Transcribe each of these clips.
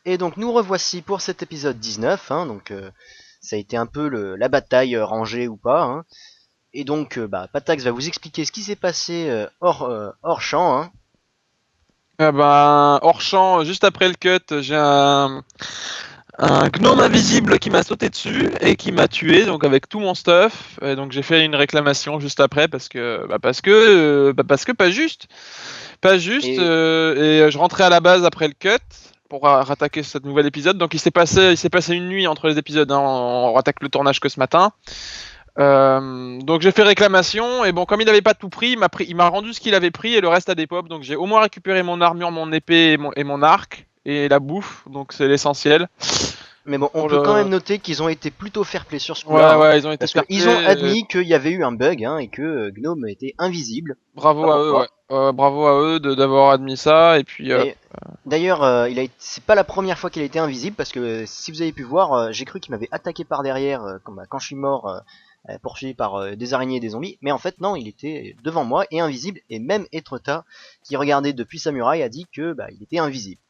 Et donc nous revoici pour cet épisode 19, ça a été un peu la bataille rangée ou pas. Et donc Patax va vous expliquer ce qui s'est passé hors champ. Ah ben, hors champ, juste après le cut, j'ai un gnome invisible qui m'a sauté dessus et qui m'a tué, donc avec tout mon stuff. Et donc j'ai fait une réclamation juste après parce que pas juste. Et Et je rentrais à la base après le cut pour rattaquer ce nouvel épisode. Donc il s'est passé une nuit entre les épisodes. On rattaque le tournage que ce matin. Donc j'ai fait réclamation et bon, comme il n'avait pas tout pris, il m'a rendu ce qu'il avait pris et le reste à des pop. Donc j'ai au moins récupéré mon armure, mon épée et mon arc et la bouffe. Donc c'est l'essentiel. mais bon, on Pour peut quand le... même noter qu'ils ont été plutôt fair-play sur ce coup-là, Ouais, ouais, ils ont été parce fair qu'ils ont play. admis qu'il y avait eu un bug et que Gnome était invisible. Je sais pas Bravo à eux, ouais. pourquoi. Bravo à eux d'avoir admis ça. Et puis D'ailleurs, c'est pas la première fois qu'il a été invisible parce que si vous avez pu voir, j'ai cru qu'il m'avait attaqué par derrière quand je suis mort, poursuivi par des araignées et des zombies. Mais en fait, non, il était devant moi et invisible. Et même Etretat, qui regardait depuis sa muraille, a dit que il était invisible.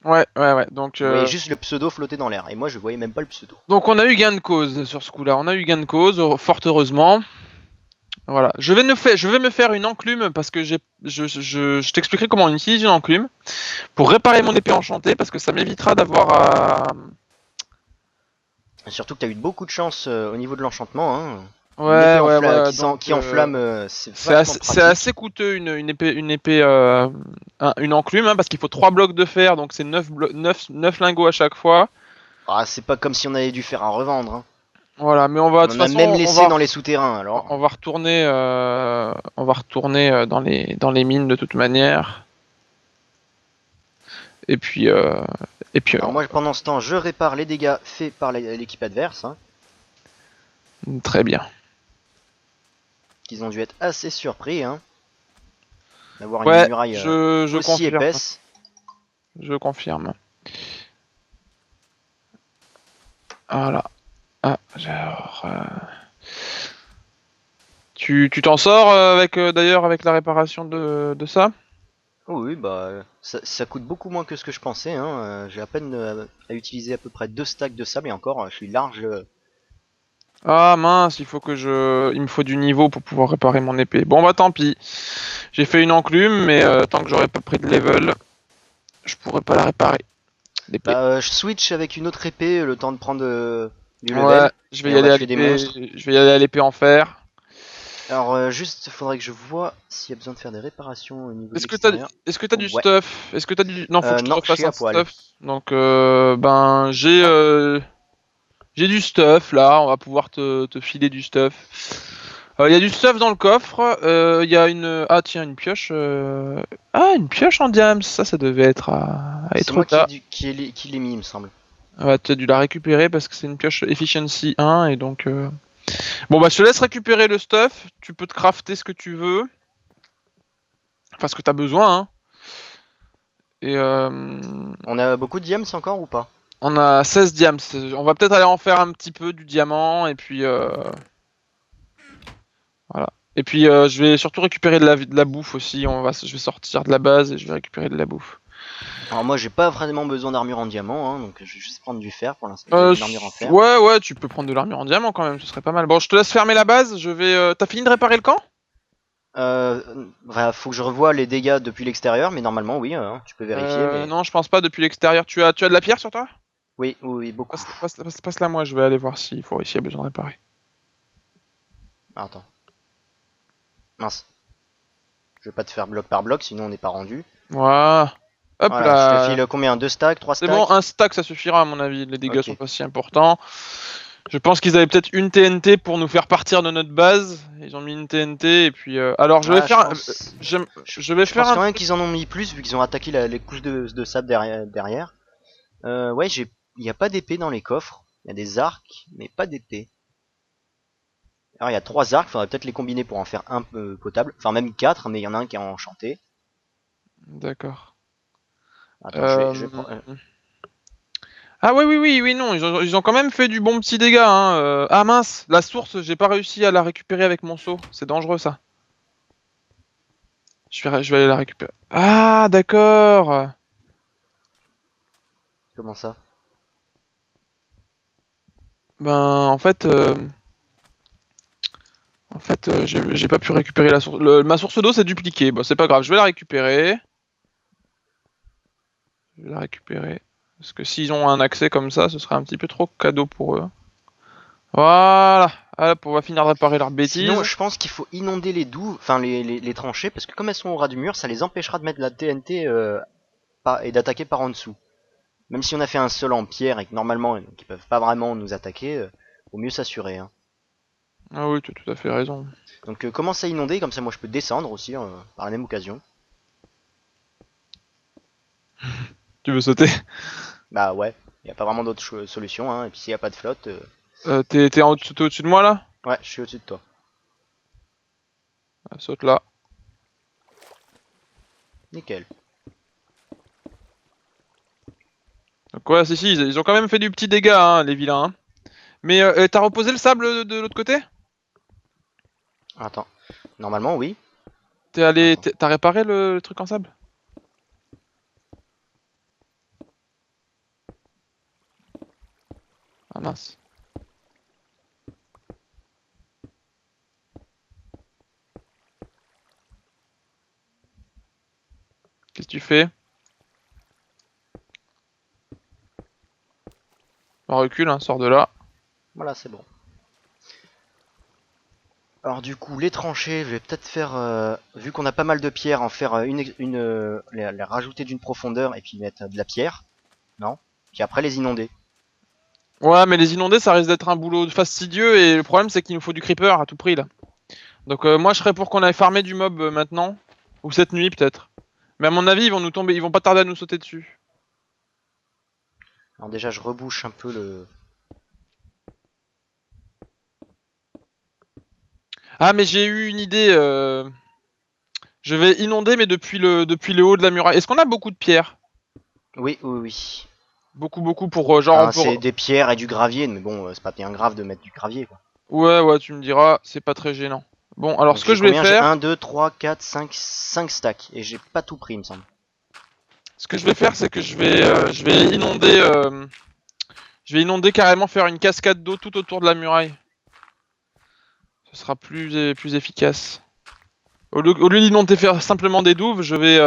ouais, ouais, ouais. Donc Il voyait juste le pseudo flotter dans l'air. Et moi, je voyais même pas le pseudo. on a eu gain de cause sur ce coup-là. On a eu gain de cause, fort heureusement. Voilà. Je vais me faire une enclume parce que je t'expliquerai comment on utilise une enclume pour réparer mon épée enchantée parce que ça m'évitera d'avoir à... Surtout que t'as eu beaucoup de chance au niveau de l'enchantement. Une Ouais, épée ouais, ouais. qui enflamme, c'est C'est vachement c'est assez pratique. coûteux une épée une enclume parce qu'il faut 3 blocs de fer, donc c'est 9 lingots à chaque fois. Ah, c'est pas comme si on avait dû faire un revendre. Voilà, mais de On toute en a même façon, laissé dans les souterrains, alors. on va retourner dans les mines de toute manière. Et puis, Alors moi, pendant ce temps, je répare les dégâts faits par l'équipe adverse, très bien. qu'ils ont dû être assez surpris, d'avoir une Ouais, muraille je aussi confirme. épaisse. Je confirme. Voilà. Ah, alors, tu t'en sors d'ailleurs avec la réparation de ça? Oh oui, ça coûte beaucoup moins que ce que je pensais. J'ai à peine à utiliser à peu près 2 stacks de sable et encore, je suis large. Ah mince, il me faut du niveau pour pouvoir réparer mon épée. Bon bah tant pis. J'ai fait une enclume, mais tant que j'aurai pas pris de level, je pourrai pas la réparer, l'épée. Je switch avec une autre épée le temps de prendre du Ouais, level et on va tuer des monstres. je vais y aller à l'épée en fer. Alors juste, faudrait que je vois s'il y a besoin de faire des réparations au niveau de Est-ce que t'as, l'extérieur. est-ce que t'as du Ouais. stuff? Est-ce que t'as du... Non, faut que je te Non, je refasse suis un à poil. stuff. Donc, ben, Ah, j'ai du stuff, là. On va pouvoir te filer du stuff. Il y a du stuff dans le coffre. Il y a une... Ah, tiens, une pioche. Ah, une pioche en diams. Ça devait être à c'est moi Etretat. qui l'ai mis, il me semble. Ouais, tu as dû la récupérer parce que c'est une pioche Efficiency 1 et donc... Bon, bah, je te laisse récupérer le stuff. Tu peux te crafter ce que tu veux. Enfin, ce que t'as besoin, hein. Et On a beaucoup de diams encore ou pas? on a 16 diams. On va peut-être aller en faire un petit peu du diamant et puis voilà. Et puis je vais surtout récupérer de la bouffe aussi. Je vais sortir de la base et je vais récupérer de la bouffe. Alors moi j'ai pas vraiment besoin d'armure en diamant, donc je vais juste prendre du fer pour l'instant, une armure en fer. Ouais, ouais, tu peux prendre de l'armure en diamant quand même, ce serait pas mal. Bon, je te laisse fermer la base. T'as fini de réparer le camp? Faut que je revoie les dégâts depuis l'extérieur, mais normalement oui, tu peux vérifier, mais Non, je pense pas depuis l'extérieur. Tu as de la pierre sur toi? oui, oui, oui, beaucoup. Passe-la moi, je vais aller voir s'il y a besoin de réparer. Ah, attends, mince, je vais pas te faire bloc par bloc, sinon on n'est pas rendu. Voilà. Hop Voilà, je te là. file combien? 2 stacks, trois C'est bon, stacks un stack ça suffira à mon avis. Les dégâts sont Ok. pas si importants. Je pense qu'ils avaient peut-être une TNT pour nous faire partir de notre base. Ils ont mis une TNT et puis. Alors je vais Ah, je faire. pense, je, Je vais je faire pense un quand même truc. qu'ils en ont mis plus vu qu'ils ont attaqué les couches de sable derrière. Ouais, il y a pas d'épée dans les coffres. Il y a des arcs, mais pas d'épée. Alors il y a 3 arcs, faudrait peut-être les combiner pour en faire un peu potable. Enfin même 4, mais il y en a un qui est enchanté. D'accord. Attends, je vais Euh, prendre. Ah oui, oui, oui, oui, non, ils ont quand même fait du bon petit dégât, hein. Ah mince, la source, j'ai pas réussi à la récupérer avec mon seau. C'est dangereux ça. Je vais aller la récupérer. Ah d'accord. Comment ça? Ben, j'ai pas pu récupérer la source. Ma source d'eau c'est dupliqué. Bon, c'est pas grave, je vais la récupérer. Je vais la récupérer. Parce que s'ils ont un accès comme ça, ce serait un petit peu trop cadeau pour eux. Voilà. Hop, on va finir de réparer leurs Sinon, bêtises. je pense qu'il faut inonder les douves, enfin les tranchées, parce que comme elles sont au ras du mur, ça les empêchera de mettre de la TNT et d'attaquer par en dessous. Même si on a fait un sol en pierre et que normalement ils peuvent pas vraiment nous attaquer, vaut mieux s'assurer. Hein. Ah oui, tu as tout à fait raison. Donc commence à inonder, comme ça moi je peux descendre aussi par la même occasion. Tu veux sauter? Bah ouais, y a pas vraiment d'autre solution, hein. Et puis s'il y a pas de flotte, T'es au-dessus de moi là? ouais, je suis au-dessus de toi. Ah, saute là. Nickel. Donc ouais, si, ils ont quand même fait du petit dégât, hein, les vilains. Hein. Mais t'as reposé le sable de l'autre côté? Attends, normalement oui. Attends. T'as réparé le truc en sable? Ah mince. Qu'est-ce que tu fais? On recule, hein, sors de là. Voilà, c'est bon. Alors du coup, les tranchées, je vais peut-être faire, vu qu'on a pas mal de pierres, en faire les rajouter d'une profondeur et puis mettre de la pierre, non? Puis après les inonder. Ouais, mais les inondés, ça risque d'être un boulot fastidieux et le problème c'est qu'il nous faut du creeper à tout prix là. Donc moi je serais pour qu'on aille farmer du mob maintenant, ou cette nuit peut-être. Mais à mon avis ils vont nous tomber, ils vont pas tarder à nous sauter dessus. Alors déjà, je rebouche un peu Ah mais j'ai eu une idée, je vais inonder mais depuis le haut de la muraille. Est-ce qu'on a beaucoup de pierres? Oui, oui, oui. Beaucoup pour genre on Enfin, peut... c'est des pierres et du gravier, mais bon, c'est pas bien grave de mettre du gravier, quoi. Ouais, tu me diras, c'est pas très gênant. Bon, alors Donc ce que j'ai je vais combien? J'ai faire, un, 2, 3, 4, 5, 5 stacks. Et j'ai pas tout pris, il me semble. c'est que je vais inonder carrément, faire une cascade d'eau tout autour de la muraille. Ce sera plus efficace. Au lieu d'inonder faire simplement des douves, je vais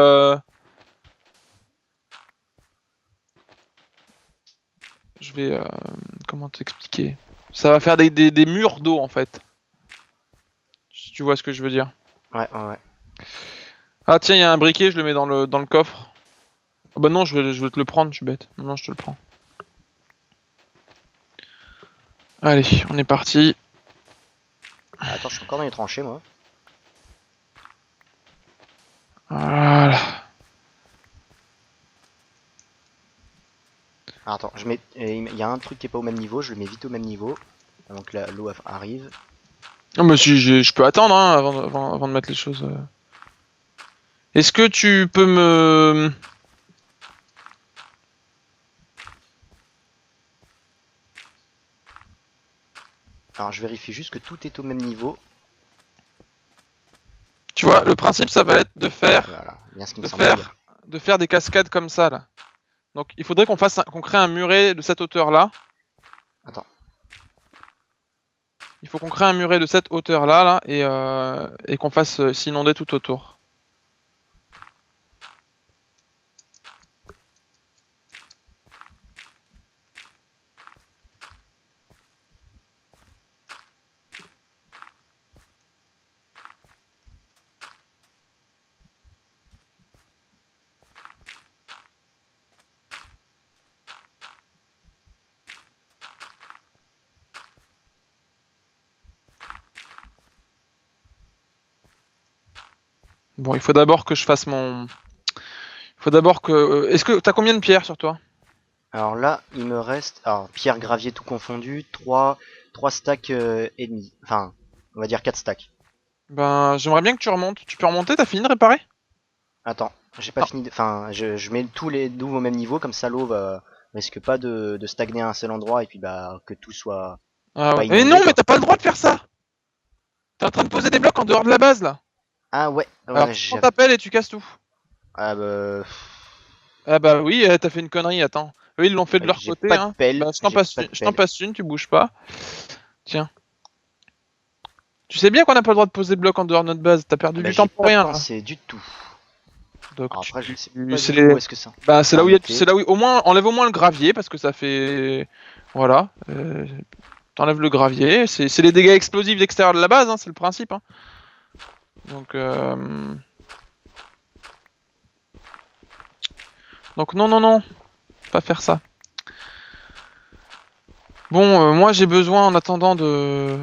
comment t'expliquer? Ça va faire des murs d'eau en fait. Si tu vois ce que je veux dire. Ouais, ouais, ouais. Ah tiens, il y a un briquet, je le mets dans le coffre. Oh, bah non, je vais te le prendre, je suis bête. Non, je te le prends. Allez, on est parti. Ah, attends, je suis encore dans les tranchées, moi. Voilà. Ah, attends, il y a un truc qui est pas au même niveau, je le mets vite au même niveau. Donc là, l'eau arrive. Non, mais si, je peux attendre hein, avant de mettre les choses. Est-ce que tu peux me... Alors je vérifie juste que tout est au même niveau. Tu vois, le principe, ça va être Voilà, bien ce qui me de semblait bien. faire, de faire des cascades comme ça, là. Donc, il faudrait qu'on crée un muret de cette hauteur-là. Attends. Il faut qu'on crée un muret de cette hauteur-là, là, et qu'on fasse s'inonder tout autour. Bon, il faut d'abord que je fasse mon... Il faut d'abord que... Est-ce que t'as combien de pierres sur toi? Alors là, il me reste, alors pierre, gravier, tout confondu, 3 stacks et demi. Enfin, on va dire 4 stacks. Ben, j'aimerais bien que tu remontes. Tu peux remonter? T'as fini de réparer? Attends, j'ai pas Ah, fini. Enfin, je mets tous les douves au même niveau, comme ça l'eau risque pas de stagner à un seul endroit et puis bah que tout soit ah pas ouais. Mais inondé non, mais quoi. t'as pas le droit de faire ça! T'es en train de poser des blocs en dehors de la base, là. Ah ouais, Alors, ouais, tu prends ta pelle et tu casses tout. ah bah, Ah bah oui, t'as fait une connerie, attends. Eux, ils l'ont fait de Ouais, leur j'ai côté. pas de Hein. pelle. Bah, je J'ai pas de t'en pelle. passe une, tu bouges pas. Tiens. Tu sais bien qu'on n'a pas le droit de poser de bloc en dehors de notre base. T'as perdu Bah, du j'ai temps pour pas rien. Là. pensé du tout. Donc Alors après, je sais pas c'est du tout où est-ce que c'est ça là en où c'est était. là où au moins enlève au moins le gravier parce que ça fait voilà. T'enlèves le gravier. C'est les dégâts explosifs d'extérieur de la base. Hein, c'est le principe. Hein. Donc non non non, pas faire ça. Bon, moi j'ai besoin en attendant de.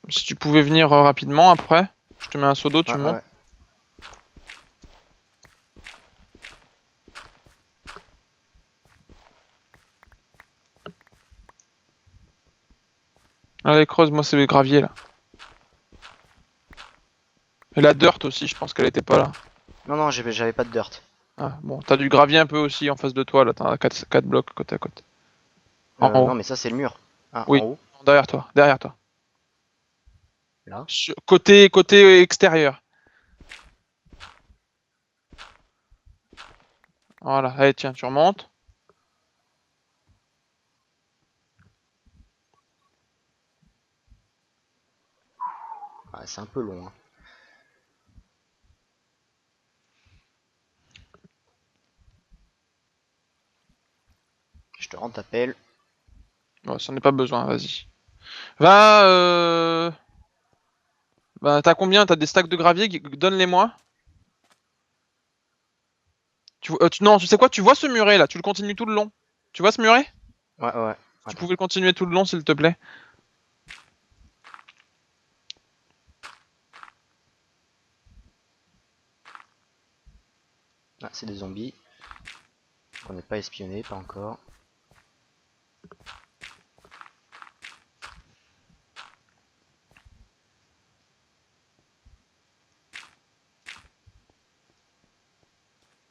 Si tu pouvais venir rapidement après, je te mets un seau d'eau, tu Ouais, montes. ouais. Allez, creuse, moi c'est le gravier là. Et la dirt aussi, je pense qu'elle était pas là. Non, non, j'avais pas de dirt. Ah, bon, t'as du gravier un peu aussi en face de toi là, t'as 4 blocs côte à côte. En haut. Non, mais ça, c'est le mur. Ah, en Oui, haut, derrière toi, derrière toi. là. Côté extérieur. Voilà, allez tiens, tu remontes. Ah, c'est un peu long. Hein. Je te rends ta pelle. Ouais, ça n'est pas besoin, vas-y. Va, Bah, t'as combien? T'as des stacks de gravier? Donne-les-moi. Non, tu sais quoi? Tu vois ce muret là? Tu le continues tout le long. Tu vois ce muret? Ouais, ouais. Tu Attends. pouvais le continuer tout le long, s'il te plaît. Ah, c'est des zombies. On n'est pas espionné, pas encore.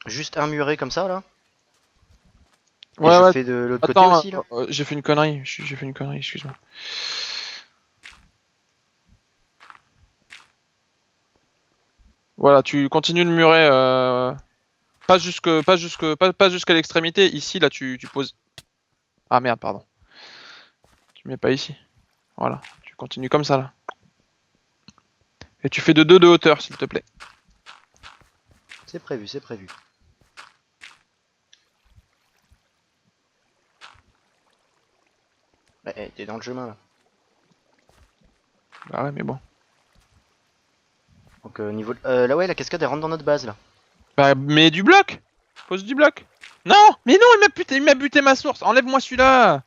Juste un muret comme ça, là. Et Ouais, je ouais. fais de l'autre côté Attends, aussi, là. j'ai fait une connerie. J'ai fait une connerie, excuse-moi. Voilà, tu continues le muret. Pas jusqu'à l'extrémité. Ici, là, tu poses. Ah merde, pardon. Tu mets pas ici. Voilà, tu continues comme ça là. Et tu fais de 2 de hauteur, s'il te plaît. C'est prévu, c'est prévu. T'es dans le chemin, là. Bah ouais, mais bon. Donc, niveau... là, ouais, la cascade, elle rentre dans notre base, là. Bah, mets du bloc. Pose du bloc. Non, mais non, il m'a buté ma source. Enlève-moi celui-là.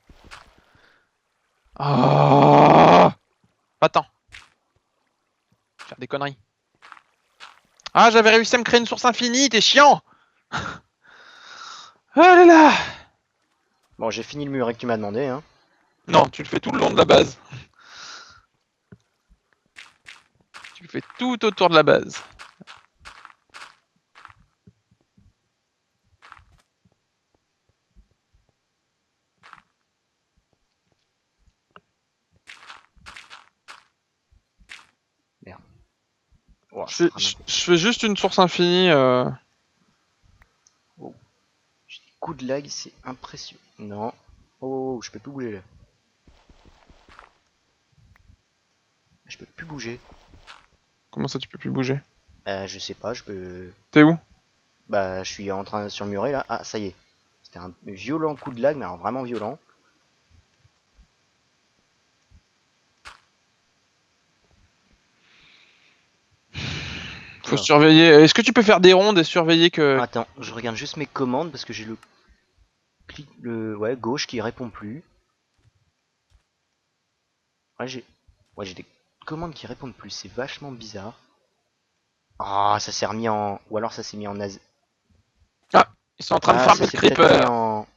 Ah. Attends. Faire des conneries. Ah, j'avais réussi à me créer une source infinie, t'es chiant. Ah là là. Bon, j'ai fini le muret que tu m'as demandé, hein. Non, tu le fais tout le long de la base. Tu le fais tout autour de la base. Merde. Oh, Je ça fais, ramène. je fais juste une source infinie. Oh. J'ai des coups de lag, c'est impressionnant. Non. Oh, je peux plus bouger, là. Je peux plus bouger. Comment ça, tu peux plus bouger? Je sais pas, je peux... T'es où? Bah, je suis en train sur le muret, là. Ah, ça y est. C'était un violent coup de lag, mais alors vraiment violent. Faut Oula. surveiller. Est-ce que tu peux faire des rondes et surveiller que. Attends, je regarde juste mes commandes parce que j'ai le clic, le ouais, gauche qui répond plus. Ouais, j'ai des commandes qui répondent plus, c'est vachement bizarre. Ah, ça s'est remis en ou alors ça s'est mis en Ah, ils sont en train de Ah, ça farmer le s'est peut-être mis creeper. en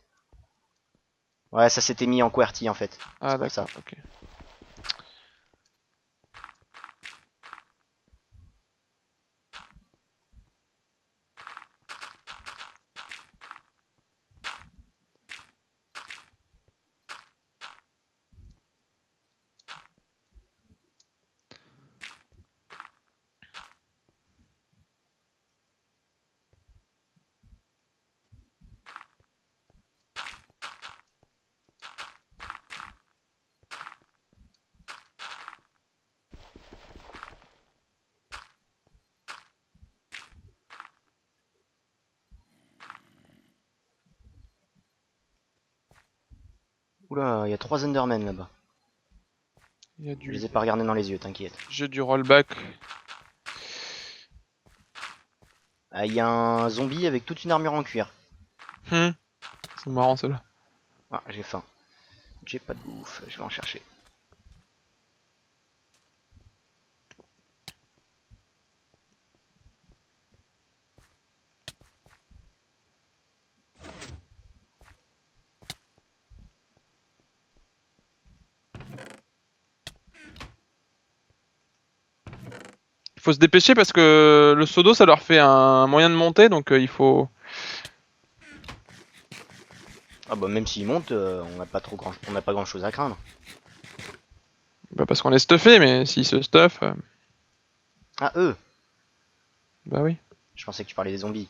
Ouais, ça s'était mis en QWERTY en fait. Ah C'est pour ça. d'accord, ok. Oula, il y a 3 Endermen là-bas. Il y a Je du les ai pas regardés dans les yeux, t'inquiète. jeu du rollback. Ah, il y a un zombie avec toute une armure en cuir. C'est marrant celle-là. Ah, j'ai faim. J'ai pas de bouffe, je vais en chercher. Il faut se dépêcher parce que le seau d'eau ça leur fait un moyen de monter donc il faut. Ah bah même s'ils montent, on n'a pas grand chose à craindre. Bah parce qu'on est stuffé mais s'ils se stuff. Ah eux, Bah oui. je pensais que tu parlais des zombies.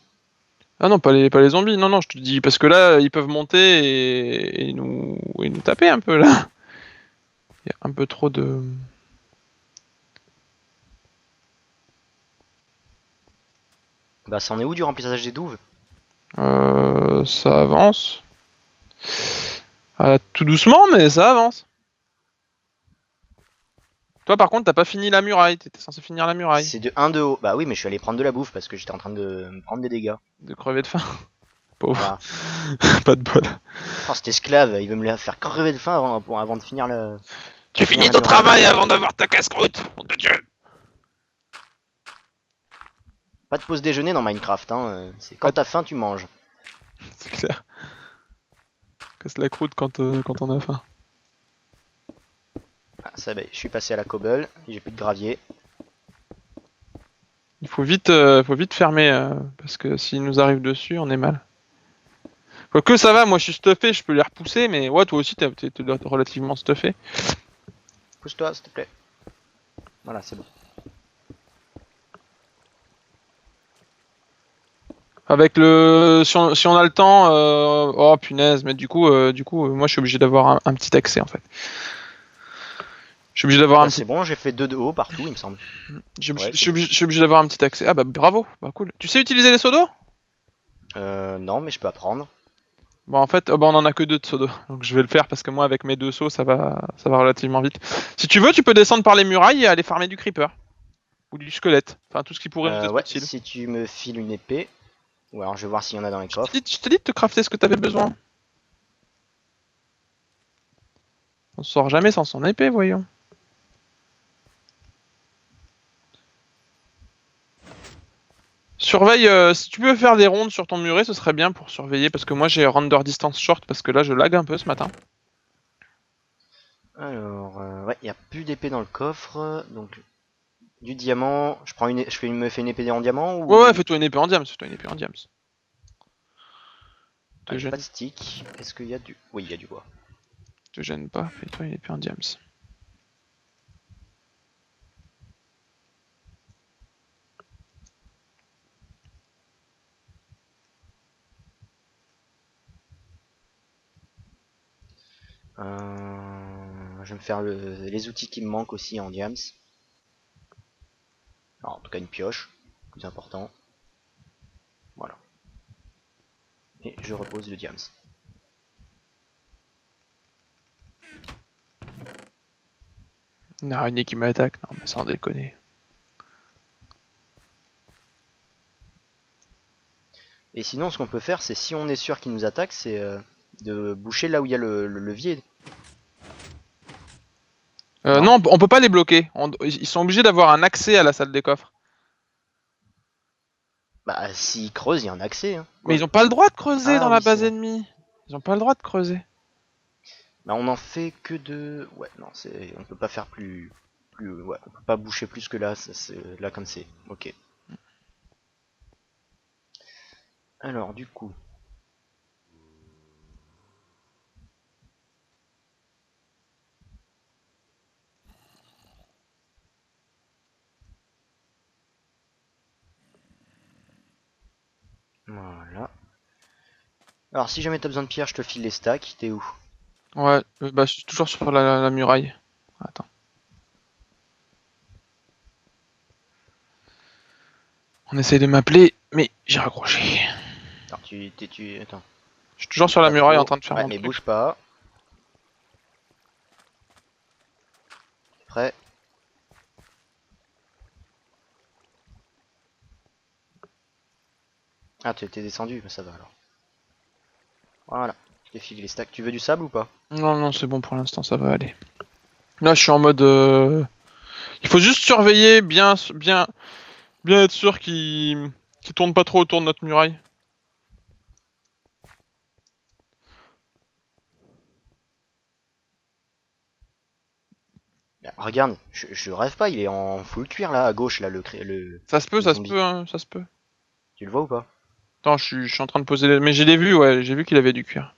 Ah non, pas les zombies, non, non, je te dis, parce que là, ils peuvent monter et nous taper un peu, là. Il y a un peu trop de... Bah c'en est où du remplissage des douves? Ça avance. Tout doucement, mais ça avance. Toi, par contre, t'as pas fini la muraille, t'étais censé finir la muraille. C'est de 1 de haut. Bah oui, mais je suis allé prendre de la bouffe parce que j'étais en train de me prendre des dégâts. De crever de faim. Pauvre, Voilà. pas de bol. Oh, cet esclave, il veut me la faire crever de faim avant de finir le. Tu finir finis la ton muraille. travail avant d'avoir ta casse-croûte, mon Dieu. Pas de pause déjeuner dans Minecraft, hein. C'est quand t'as faim, tu manges. C'est clair. Casse la croûte quand on a faim. Ah, ça, bah, je suis passé à la cobble, j'ai plus de gravier. Il faut vite fermer, parce que s'il nous arrive dessus, on est mal. Quoique ça va, moi je suis stuffé, je peux les repousser, mais ouais, toi aussi t'es relativement stuffé. Pousse-toi, s'il te plaît. Voilà, c'est bon. Avec le, si on a le temps, oh punaise, mais du coup, moi je suis obligé d'avoir un petit accès en fait. Je suis obligé d'avoir un Bah, petit, c'est bon, j'ai fait 2 de haut partout, il me semble. Ouais, c'est bon. je suis obligé d'avoir un petit accès. Ah bah bravo, bah cool. Tu sais utiliser les seaux d'eau? Non, mais je peux apprendre. Bon en fait, bah, on en a que deux de seaux d'eau, donc je vais le faire parce que moi avec mes deux seaux ça va relativement vite. Si tu veux, tu peux descendre par les murailles et aller farmer du creeper ou du squelette, enfin tout ce qui pourrait nous être Ouais, utile. si tu me files une épée. Ou alors je vais voir s'il y en a dans les coffres. Je t'ai dit de te crafter ce que t'avais besoin. On sort jamais sans son épée, voyons. Surveille, si tu peux faire des rondes sur ton muret, ce serait bien pour surveiller, parce que moi j'ai render distance short, parce que là je lag un peu ce matin. Alors, ouais, il n'y a plus d'épée dans le coffre. Donc, du diamant. Je prends une, me fais une épée en diamant ou. Ouais, ouais, fais-toi une épée en diams, fais-toi une épée en diams. Ah, Te j'ai pas gêne, de stick. Est-ce qu'il y a du. Oui, il y a du bois. te gêne pas, fais-toi une épée en diams. Je vais me faire les outils qui me manquent aussi en diams. Alors, en tout cas, une pioche. Plus important. Voilà. Et je repose le diams. Une araignée qui m'attaque, non mais sans déconner. Et sinon, ce qu'on peut faire, c'est si on est sûr qu'il nous attaque, c'est de boucher là où il y a le levier. Non. Non, on peut pas les bloquer, ils sont obligés d'avoir un accès à la salle des coffres. Bah, s'ils creusent, il y a un accès. Hein. Mais ils ont pas le droit de creuser Ah dans oui, la c'est base vrai. ennemie. Ils ont pas le droit de creuser. Bah, on en fait que de. Ouais, non, on peut pas faire ouais, on peut pas boucher plus que là. C'est là comme c'est. Ok. Alors, du coup. Voilà. Alors, si jamais t'as besoin de pierre, je te file les stacks. T'es où? Ouais, bah je suis toujours sur la muraille. Attends. On essaye de m'appeler, mais j'ai raccroché. Attends, Attends. Je suis toujours sur la muraille en train de faire mon truc. Bouge pas trop. Ouais, mais bouge pas. Ouais, mais bouge pas. Ouais, En train de faire mon mais truc. bouge pas. prêt. Ah, tu étais descendu, mais ça va alors. Voilà, je t'ai filé les stacks. Tu veux du sable ou pas? Non, non, c'est bon pour l'instant, ça va aller. Là, je suis en mode. Il faut juste surveiller, bien être sûr qu'il tourne pas trop autour de notre muraille. Bah, regarde, je rêve pas, il est en full cuir là, à gauche, là, Ça se peut, le ça se zombie. peut, hein, ça se peut. Tu le vois ou pas? Attends, je suis en train de poser les... Mais j'ai les vues, ouais, j'ai vu qu'il avait du cuir.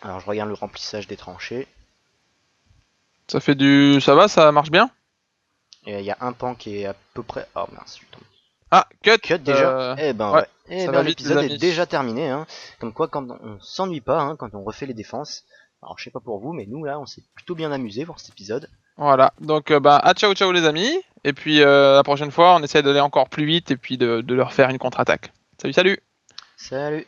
Alors je regarde le remplissage des tranchées. Ça fait du... Ça va, ça marche bien? Et il y a un pan qui est à peu près... Oh mince, je suis tombé. Ah, cut Cut déjà? Eh ben Ouais, ouais. Eh ça ben va vite, les l'épisode est amis. déjà terminé, hein. Comme quoi, quand on s'ennuie pas, hein, quand on refait les défenses. Alors je sais pas pour vous, mais nous là, on s'est plutôt bien amusé pour cet épisode. Voilà, donc bah, à ciao ciao les amis. Et puis la prochaine fois, on essaie d'aller encore plus vite et puis de leur faire une contre-attaque. Salut, salut! Salut!